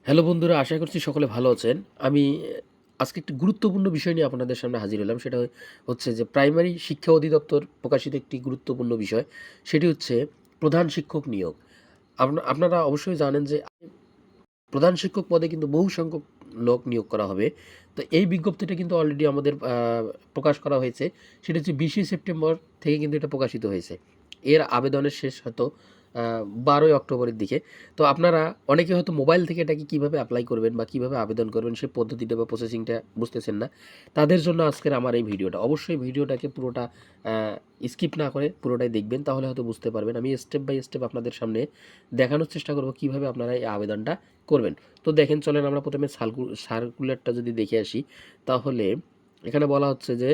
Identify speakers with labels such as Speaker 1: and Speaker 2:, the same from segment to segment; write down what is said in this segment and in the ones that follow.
Speaker 1: Hello বন্ধুরা, আশা করছি সকলে ভালো আছেন। আমি আজকে একটি গুরুত্বপূর্ণ বিষয় নিয়ে আপনাদের সামনে হাজির হলাম। সেটা হচ্ছে যে প্রাইমারি শিক্ষা অধিদপ্তর প্রকাশিত একটি গুরুত্বপূর্ণ বিষয়। সেটি হচ্ছে প্রধান শিক্ষক নিয়োগ। আপনারা অবশ্যই জানেন যে প্রধান শিক্ষক পদে কিন্তু বহু সংখ্যক লোক নিয়োগ করা হবে। তো এই বিজ্ঞপ্তিটা কিন্তু অলরেডি আমাদের প্রকাশ করা হয়েছে। সেটা হচ্ছে ২০শে সেপ্টেম্বর থেকে কিন্তু এটা প্রকাশিত হয়েছে। এর আবেদনের শেষ হয়তো ১২ই অক্টোবরের দিকে। তো আপনারা অনেকে হয়তো মোবাইল থেকে এটাকে কিভাবে এপ্লাই করবেন বা কিভাবে আবেদন করবেন সেই পদ্ধতিটা বা প্রসেসিংটা বুঝতেছেন না। তাদের জন্য আজকের আমার এই ভিডিওটা। অবশ্যই ভিডিওটাকে পুরোটা স্কিপ না করে পুরোটাই দেখবেন, তাহলে হয়তো বুঝতে পারবেন। আমি স্টেপ বাই স্টেপ আপনাদের সামনে দেখানোর চেষ্টা করব কিভাবে আপনারা এই আবেদনটা করবেন। তো দেখেন, চলেন আমরা প্রথমে সার্কুলারটা যদি দেখে আসি, তাহলে এখানে বলা হচ্ছে যে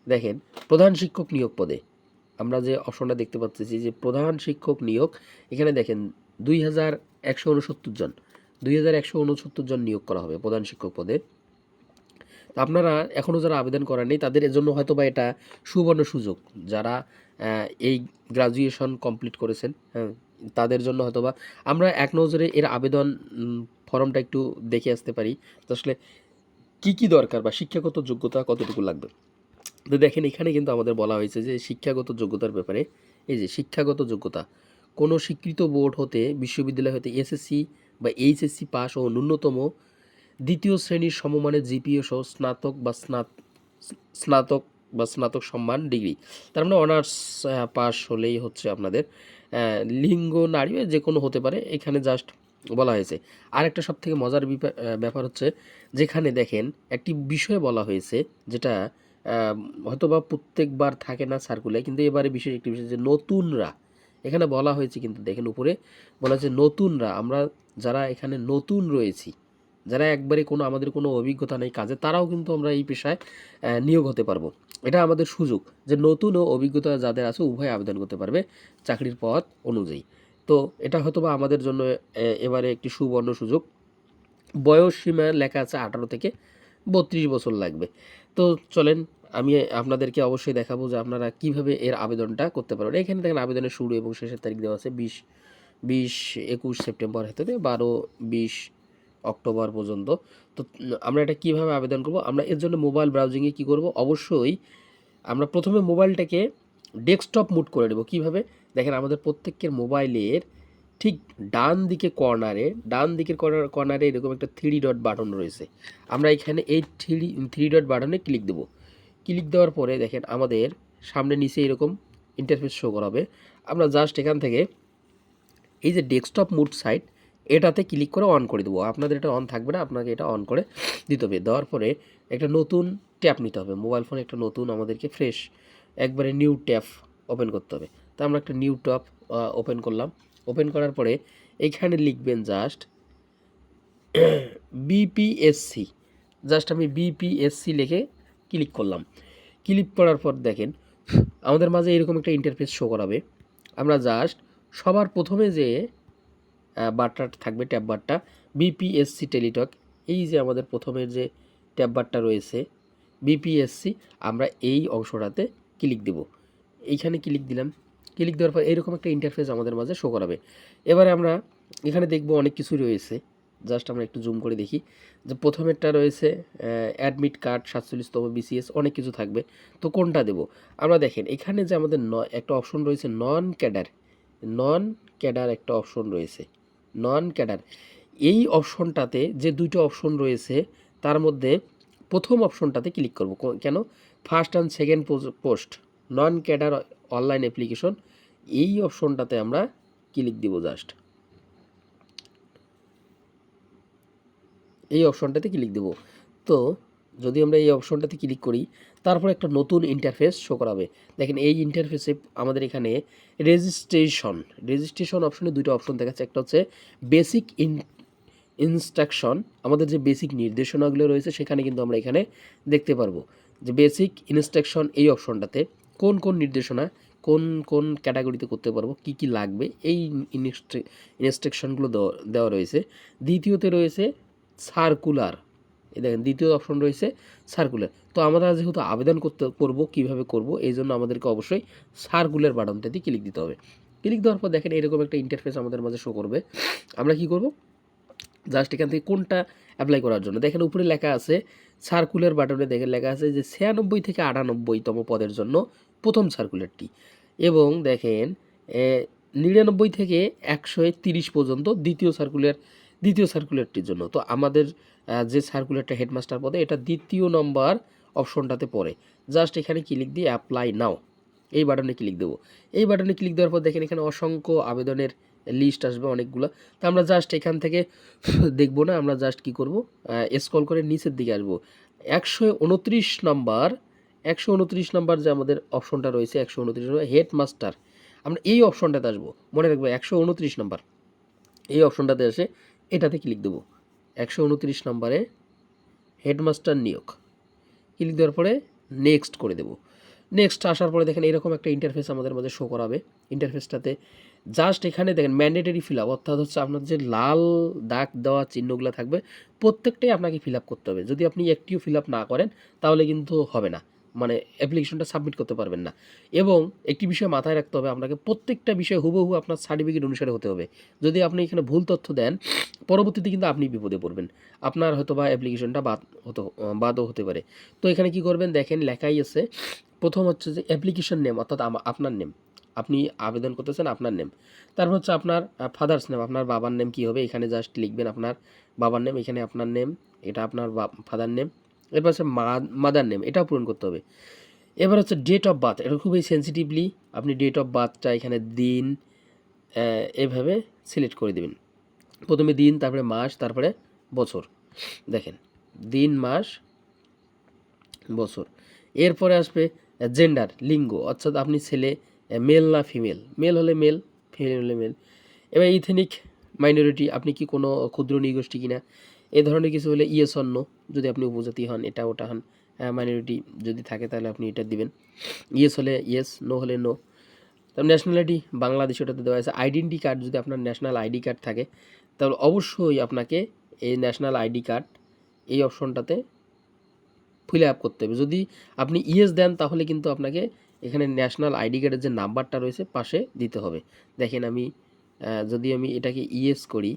Speaker 1: দেখেন, প্রধান শিক্ষক নিয়োগ পদে আমরা যে অপশনটা দেখতে পাচ্ছি যে প্রধান শিক্ষক নিয়োগ, এখানে দেখেন ২,১৬৯ জন ২,১৬৯ জন নিয়োগ করা হবে প্রধান শিক্ষক পদে। তো আপনারা এখনও যারা আবেদন করেননি তাদের জন্য হয়তো বা এটা সুবর্ণ সুযোগ। যারা এই গ্রাজুয়েশন কমপ্লিট করেছেন, হ্যাঁ, তাদের জন্য হয়তোবা আমরা এক নজরে এর আবেদন ফর্মটা একটু দেখে আসতে পারি। তো আসলে কী, কী দরকার বা শিক্ষাগত যোগ্যতা কতটুকু লাগবে। তো দেখেন, এখানে কিন্তু আমাদের বলা হয়েছে যে শিক্ষাগত যোগ্যতার ব্যাপারে। এই যে শিক্ষাগত যোগ্যতা, কোনো স্বীকৃত বোর্ড হতে, বিশ্ববিদ্যালয় হতে এসএসসি বা এইচএসসি পাস ও ন্যূনতম দ্বিতীয় শ্রেণীর সমমানের জিপিএ সহ স্নাতক বা স্নাতক সম্মান ডিগ্রি, তার মানে অনার্স পাস হলেই হচ্ছে আপনাদের। লিঙ্গ নারী যে কোনো হতে পারে, এখানে জাস্ট বলা হয়েছে। আরেকটা সব থেকে মজার ব্যাপার হচ্ছে, যেখানে দেখেন একটি বিষয় বলা হয়েছে, যেটা হয়তোবা প্রত্যেকবার থাকে না সার্কুলার, কিন্তু এবারে বিশেষ একটি বিষয় যে নতুনরা, এখানে বলা হয়েছে কিন্তু দেখেন উপরে বলা হয়েছে নতুনরা, আমরা যারা এখানে নতুন রয়েছি, যারা একবারে আমাদের কোনো অভিজ্ঞতা নেই কাজে, তারাও কিন্তু আমরা এই পেশায় নিয়োগ হতে পারবো। এটা আমাদের সুযোগ যে নতুন ও অভিজ্ঞতা যাদের আছে উভয় আবেদন করতে পারবে চাকরির পদ অনুযায়ী। তো এটা হয়তোবা আমাদের জন্য এবারে একটি সুবর্ণ সুযোগ। বয়স সীমা লেখা আছে 18 থেকে 32 বছর লাগবে। তো চলেন, আমি আপনাদেরকে অবশ্যই দেখাবো যে আপনারা কিভাবে এর আবেদনটা করতে পারবেন। এখানে দেখেন আবেদনের শুরু এবং শেষের তারিখ দেওয়া আছে 21 সেপ্টেম্বর থেকে 12-20 অক্টোবর পর্যন্ত। তো আমরা এটা কিভাবে আবেদন করব? আমরা এর জন্য মোবাইল ব্রাউজিংয়ে কি করব? অবশ্যই আমরা প্রথমে মোবাইলটাকে ডেস্কটপ মুড করে নেব। কিভাবে? দেখেন, আমাদের প্রত্যেকের মোবাইলের ঠিক ডান দিকের কর্নারে এরকম একটা 3 ডট বাটন রয়েছে। আমরা এখানে এই 3 ডট বাটনে ক্লিক দেব। ক্লিক দেওয়ার পরে দেখেন আমাদের সামনে নিচে এরকম ইন্টারফেস শো করাবে। আমরা জাস্ট এখান থেকে এই যে ডেস্কটপ মুড সাইট, এটাতে ক্লিক করে অন করে দেবো। আপনাদের এটা অন থাকবে না, আপনাকে এটা অন করে দিতে হবে। দেওয়ার পরে একটা নতুন ট্যাব নিতে হবে। মোবাইল ফোনে একটা নতুন আমাদেরকে ফ্রেশ একবারে নিউ ট্যাব ওপেন করতে হবে। তো আমরা একটা নিউ ট্যাব ওপেন করলাম। ওপেন করার পরে এইখানে লিখবেন জাস্ট বিপিএসসি। জাস্ট আমি বিপিএসসি লিখে ক্লিক করলাম। ক্লিক করার পর দেখেন আমাদের মাঝে এরকম একটা ইন্টারফেস শো করাবে। আমরা জাস্ট সবার প্রথমে যে বারটা থাকবে, ট্যাব বারটা বিপিএসসি টেলিটক, এই যে আমাদের প্রথমের যে ট্যাব বারটা রয়েছে বিপিএসসি, আমরা এই অংশটাতে ক্লিক দেব। এইখানে ক্লিক দিলাম। ক্লিক দেওয়ার পর এরকম একটা ইন্টারফেস আমাদের মাঝে শো করাবে। এবারে আমরা এখানে দেখব অনেক কিছুই রয়েছে। জাস্ট আমরা একটু জুম করে দেখি যে প্রথমেরটা রয়েছে অ্যাডমিট কার্ড, 47তম বিসিএস, অনেক কিছু থাকবে। তো কোনটা দেব? আমরা দেখেন এখানে যে আমাদের একটা অপশন রয়েছে নন ক্যাডার একটা অপশন রয়েছে, নন ক্যাডার। এই অপশনটাতে যে দুইটা অপশন রয়েছে তার মধ্যে প্রথম অপশনটাতে ক্লিক করব। কেন? First and second post non cadre online application, এই অপশনটাতে আমরা ক্লিক দিব। জাস্ট এই অপশনটাতে ক্লিক দেব। তো যদি আমরা এই অপশনটাতে ক্লিক করি, তারপর একটা নতুন ইন্টারফেস শো করাবে। দেখেন এই ইন্টারফেসে আমাদের এখানে রেজিস্ট্রেশন অপশনে দুটো অপশন দেখাচ্ছে। একটা হচ্ছে বেসিক ইনস্ট্রাকশন, আমাদের যে বেসিক নির্দেশনাগুলো রয়েছে সেখানে কিন্তু আমরা এখানে দেখতে পারবো যে বেসিক ইনস্ট্রাকশন, এই অপশনটাতে কোন কোন নির্দেশনা কোন কোন ক্যাটাগরিতে করতে পারবো, কি কি লাগবে, এই ইনস্ট্রাকশনগুলো দেওয়া রয়েছে। দ্বিতীয়তে রয়েছে সার্কুলার, এই দেখেন দ্বিতীয় অপশন রয়েছে সার্কুলার। তো আমরা যেহেতু আবেদন করবো কীভাবে করব, এই জন্য আমাদেরকে অবশ্যই সার্কুলার বাটনটাতে ক্লিক দিতে হবে। ক্লিক দেওয়ার পর দেখেন এরকম একটা ইন্টারফেস আমাদের মাঝে শো করবে। আমরা কি করব? জাস্ট এখান থেকে কোনটা অ্যাপ্লাই করার জন্য দেখেন উপরে লেখা আছে সার্কুলার বাটনে দেখেন লেখা আছে যে 96 থেকে 98তম পদের জন্য প্রথম সার্কুলারটি, এবং দেখেন 99 থেকে 130 পর্যন্ত দ্বিতীয় সার্কুলারটির জন্য। তো আমাদের যে সার্কুলারটা হেডমাস্টার পদে এটা দ্বিতীয় নম্বর অপশনটাতে পড়ে। জাস্ট এখানে ক্লিক দিয়ে অ্যাপ্লাই নাও এই বাটনে ক্লিক দেবো। এই বাটনে ক্লিক দেওয়ার পর দেখেন এখানে অসংখ্য আবেদনের লিস্ট আসবে অনেকগুলো। তো আমরা জাস্ট এখান থেকে দেখবো না, আমরা জাস্ট কি করব, স্ক্রল করে নিচের দিকে আসবো। 129 নাম্বার যে আমাদের অপশনটা রয়েছে 129 নম্বর হেডমাস্টার, আমরা এই অপশনটাতে আসবো। মনে রাখবো 129 নাম্বার এই অপশনটাতে এসে এটাতে ক্লিক দেবো। 129 নম্বরে হেডমাস্টার নিয়োগ ক্লিক দেওয়ার পরে নেক্সট করে দেবো। নেক্সট আসার পরে দেখেন এরকম একটা ইন্টারফেস আমাদের মধ্যে শো করাবে। ইন্টারফেসটাতে জাস্ট এখানে দেখেন ম্যান্ডেটরি ফিল আপ, অর্থাৎ হচ্ছে আপনার যে লাল দাগ দেওয়া চিহ্নগুলো থাকবে প্রত্যেকটাই আপনাকে ফিল আপ করতে হবে। যদি আপনি একটিও ফিল আপ না করেন তাহলে কিন্তু হবে না, মানে অ্যাপ্লিকেশনটা সাবমিট করতে পারবেন না। এবং একটি বিষয় মাথায় রাখতে হবে, আপনাকে প্রত্যেকটা বিষয় হুবহু আপনার সার্টিফিকেট অনুসারে হতে হবে। যদি আপনি এখানে ভুল তথ্য দেন পরবর্তীতে কিন্তু আপনি বিপদে পড়বেন, আপনার হয়তো বা অ্যাপ্লিকেশনটা বাদও হতে পারে। তো এখানে কি করবেন দেখেন লেখাই আছে, প্রথম হচ্ছে যে অ্যাপ্লিকেশন নেম, অর্থাৎ আপনার নেম, আপনি আবেদন করতেছেন আপনার নেম। তারপর হচ্ছে আপনার ফাদার্স নেম, আপনার বাবার নেম কী হবে, এখানে জাস্ট লিখবেন আপনার বাবার নেম, এখানে আপনার নেম, এটা আপনার ফাদার নেম। এরপর হচ্ছে মাদার নেম, এটাও পূরণ করতে হবে। এবার হচ্ছে ডেট অফ বার্থ, এটা খুবই সেন্সিটিভলি আপনি ডেট অফ বার্থটা এখানে দিন এভাবে সিলেক্ট করে দেবেন। প্রথমে দিন, তারপরে মাস, তারপরে বছর। দেখেন দিন, মাস, বছর। এরপরে আসবে জেন্ডার, লিঙ্গ, অর্থাৎ আপনি ছেলে, মেল না ফিমেল, মেল হলে মেল, ফিমেল হলে মেল। এবার ইথনিক মাইনরিটি, আপনি কি কোনো ক্ষুদ্র নৃগোষ্ঠী কিনা, এ ধরনের কিছু হলে ইয়েস অর নো, যদি আপনি উপজাতি হন এটা ওটা হন, মাইনরিটি যদি থাকে তাহলে আপনি এটা দিবেন, ইয়েস হলে ইয়েস, নো হলে নো। তারপর ন্যাশনালিটি বাংলাদেশ, ওটাতে দেওয়া আছে। আইডেন্টি কার্ড, যদি আপনার ন্যাশনাল আইডি কার্ড থাকে তাহলে অবশ্যই আপনাকে এই ন্যাশনাল আইডি কার্ড এই অপশনটাতে ফিল আপ করতে হবে। যদি আপনি ইয়েস দেন তাহলে কিন্তু আপনাকে এখানে ন্যাশনাল আইডি কার্ডের যে নাম্বারটা রয়েছে পাশে দিতে হবে। দেখেন আমি যদি আমি এটাকে ইয়েস করি,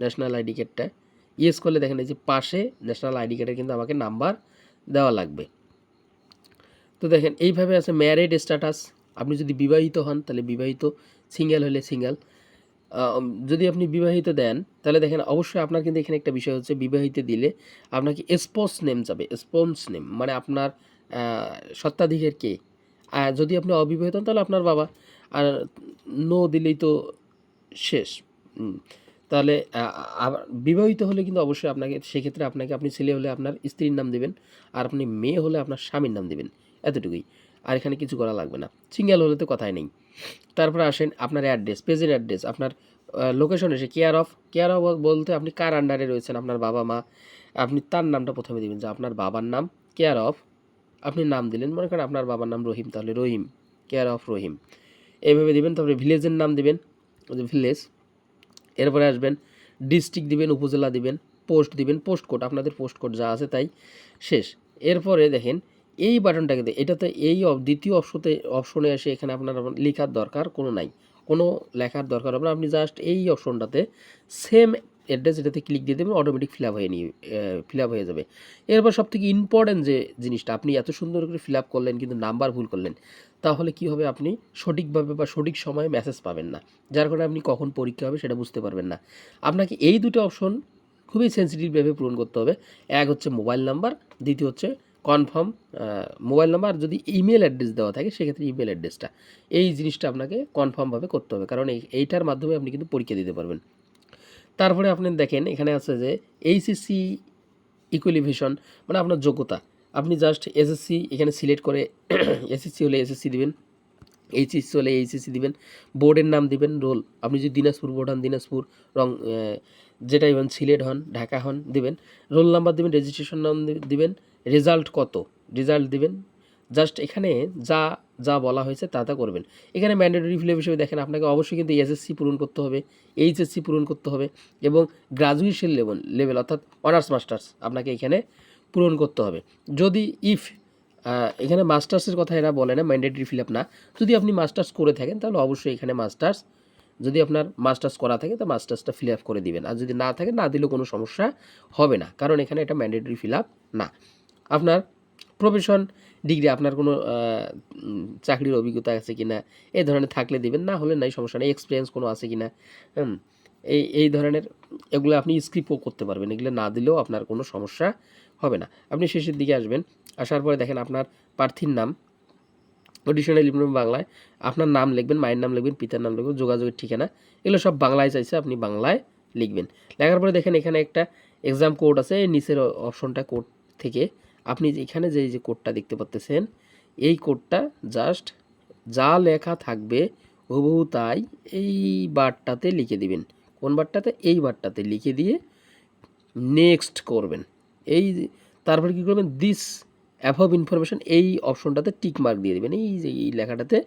Speaker 1: ন্যাশনাল আইডি কার্ডটা ইয়েস করলে দেখেন এই যে পাশে ন্যাশনাল আইডি কার্ডের কিন্তু আমাকে নাম্বার দেওয়া লাগবে। তো দেখেন এইভাবে আছে ম্যারিড স্ট্যাটাস, আপনি যদি বিবাহিত হন তাহলে বিবাহিত, সিঙ্গেল হলে সিঙ্গেল। যদি আপনি বিবাহিত দেন তাহলে দেখেন অবশ্যই আপনার কিন্তু এখানে একটা বিষয় হচ্ছে বিবাহিত দিলে আপনাকে স্পোন্স নেম যাবে, স্পোন্স নেম মানে আপনার স্বত্বাধিকার কে। যদি আপনি অবিবাহিত হন তাহলে আপনার বাবা, আর নো দিলেই তো শেষ। তাহলে আবার বিবাহিত হলে কিন্তু অবশ্যই আপনাকে সেক্ষেত্রে আপনাকে, আপনি ছেলে হলে আপনার স্ত্রীর নাম দেবেন, আর আপনি মেয়ে হলে আপনার স্বামীর নাম দেবেন, এতটুকুই। আর এখানে কিছু করা লাগবে না। সিঙ্গেল হলে তো কথাই নেই। তারপরে আসেন আপনার অ্যাড্রেস, প্রেজেন্ট অ্যাড্রেস, আপনার লোকেশন এসে কেয়ার অফ বলতে আপনি কার আন্ডারে রয়েছেন, আপনার বাবা মা, আপনি তার নামটা প্রথমে দেবেন, যে আপনার বাবার নাম কেয়ার অফ, আপনি নাম দিলেন, মনে করেন আপনার বাবার নাম রহিম, তাহলে রহিম, কেয়ার অফ রহিম, এইভাবে দিবেন। তারপরে ভিলেজের নাম দিবেন, ভিলেজ। এরপরে আসবেন ডিস্ট্রিক্ট দিবেন, উপজেলা দিবেন, পোস্ট দিবেন, পোস্ট কোড আপনাদের পোস্ট কোড যা আছে তাই, শেষ। এরপরে দেখেন এই বাটনটাকে এটাতে এই দ্বিতীয় অপশনে এসে এখানে আপনার লেখার দরকার কোনো নাই, কোনো লেখার দরকার হবে না। আপনি জাস্ট এই অপশনটাতে সেম অ্যাড্রেস, এটাতে ক্লিক দিয়ে দেবেন, অটোমেটিক ফিল আপ হয়ে যাবে। এরপর সবথেকে ইম্পর্ট্যান্ট যে জিনিসটা, আপনি এত সুন্দর করে ফিল আপ করলেন কিন্তু নাম্বার ভুল করলেন, তাহলে কি হবে, আপনি সঠিকভাবে বা সঠিক সময়ে মেসেজ পাবেন না, যার কারণে আপনি কখন পরীক্ষা হবে সেটা বুঝতে পারবেন না। আপনাকে এই দুটো অপশন খুবই সেন্সিটিভভাবে পূরণ করতে হবে। এক হচ্ছে মোবাইল নাম্বার, দ্বিতীয় হচ্ছে কনফার্ম মোবাইল নাম্বার। যদি ইমেল অ্যাড্রেস দেওয়া থাকে সেক্ষেত্রে ইমেল অ্যাড্রেসটা, এই জিনিসটা আপনাকে কনফার্মভাবে করতে হবে, কারণ এইটার মাধ্যমে আপনি কিন্তু পরীক্ষা দিতে পারবেন। তারপরে আপনি দেখেন এখানে আছে যে এইচএসসি ইকুয়ালিফিকেশন, মানে আপনার যোগ্যতা, আপনি জাস্ট এসএসসি এখানে সিলেক্ট করে এসএসসি হলে এসএসসি দিবেন, এইচএসসি হলে এইচএসসি দিবেন, বোর্ডের নাম দিবেন, রোল, আপনি যদি দিনাজপুর বোর্ড হন দিনাজপুর, যেটাই হন সিলেট হন ঢাকা হন দিবেন, রোল নাম্বার দিবেন, রেজিস্ট্রেশন নাম দিবেন, রেজাল্ট কত রেজাল্ট দিবেন। জাস্ট এখানে যা যা বলা হয়েছে তা করবেন। এখানে ম্যান্ডেটরি ফিল হিসেবে দেখেন আপনাকে অবশ্যই কিন্তু এসএসসি পূরণ করতে হবে, এইচএসসি পূরণ করতে হবে, এবং গ্রাজুয়েশন লেভেল অর্থাৎ অনার্স মাস্টার্স আপনাকে এখানে পূরণ করতে হবে। যদি এখানে মাস্টার্সের কথা এরা বলে না, ম্যান্ডেটরি ফিল আপ না, যদি আপনি মাস্টার্স করে থাকেন তাহলে অবশ্যই এখানে মাস্টার্স যদি আপনার মাস্টার্স করা থাকে তো মাস্টার্সটা ফিল আপ করে দিবেন, আর যদি না থাকে না দিলেও কোনো সমস্যা হবে না, কারণ এখানে এটা ম্যান্ডেটরি ফিল আপ না। আপনার প্রফেশন ডিগ্রি, আপনার কোনো চাকরির অভিজ্ঞতা আছে কি না এই ধরনের থাকলে দিবেন, না হলে নাই, সমস্যা নেই। এক্সপিরিয়েন্স কোনো আছে কি না, এই ধরনের এগুলো আপনি স্কিপও করতে পারবেন, এগুলো না দিলেও আপনার কোনো সমস্যা হবে না। আপনি শেষের দিকে আসবেন, আসার পরে দেখেন আপনার প্রার্থীর নাম, অডিশনাল লিখবেন বাংলায়, আপনার নাম লিখবেন, মায়ের নাম লিখবেন, পিতার নাম লিখবেন, যোগাযোগের ঠিকানা, এগুলো সব বাংলায় চাইছে, আপনি বাংলায় লিখবেন। লেখার পরে দেখেন এখানে একটা এক্সাম কোড আছে, এই নিচের অপশনটা কোড থেকে আপনি এখানে যে কোডটা দেখতে পাচ্ছেন, এই কোডটা জাস্ট যা লেখা থাকবে হুবহু তাই এই বারটাতে লিখে দিবেন। কোন বারটাতে? এই বারটাতে লিখে দিয়ে নেক্সট করবেন। এই তারপরে কী করবেন, দিস অ্যাভব ইনফরমেশন, এই অপশনটাতে টিক মার্ক দিয়ে দেবেন, এই যে এই লেখাটাতে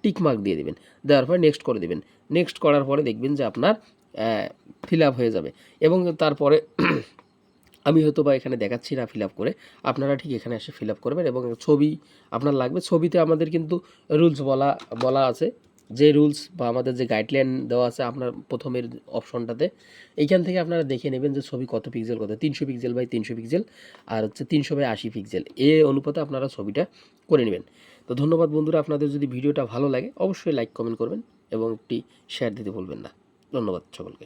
Speaker 1: টিক মার্ক দিয়ে দেবেন, দেওয়ার পরে নেক্সট করে দেবেন। নেক্সট করার পরে দেখবেন যে আপনার ফিল আপ হয়ে যাবে। এবং তারপরে আমি হয়তো বা এখানে দেখাচ্ছি না ফিল আপ করে, আপনারা ঠিক এখানে এসে ফিল আপ করবেন। এবং ছবি আপনার লাগবে, ছবিতে আমাদের কিন্তু রুলস বলা আছে, যে রুলস বা আমাদের যে গাইডলাইন দেওয়া আছে আপনার প্রথমের অপশনটাতে, এইখান থেকে আপনারা দেখে নেবেন যে ছবি কত পিক্সেল, কত 300 পিক্সেল বাই 300 পিক্সেল, আর হচ্ছে 300 বাই 80 পিক্সেল, এই অনুপাতে আপনারা ছবিটা করে নেবেন। তো ধন্যবাদ বন্ধুরা, আপনাদের যদি ভিডিওটা ভালো লাগে অবশ্যই লাইক কমেন্ট করবেন এবং একটি শেয়ার দিতে ভুলবেন না। ধন্যবাদ সকলকে।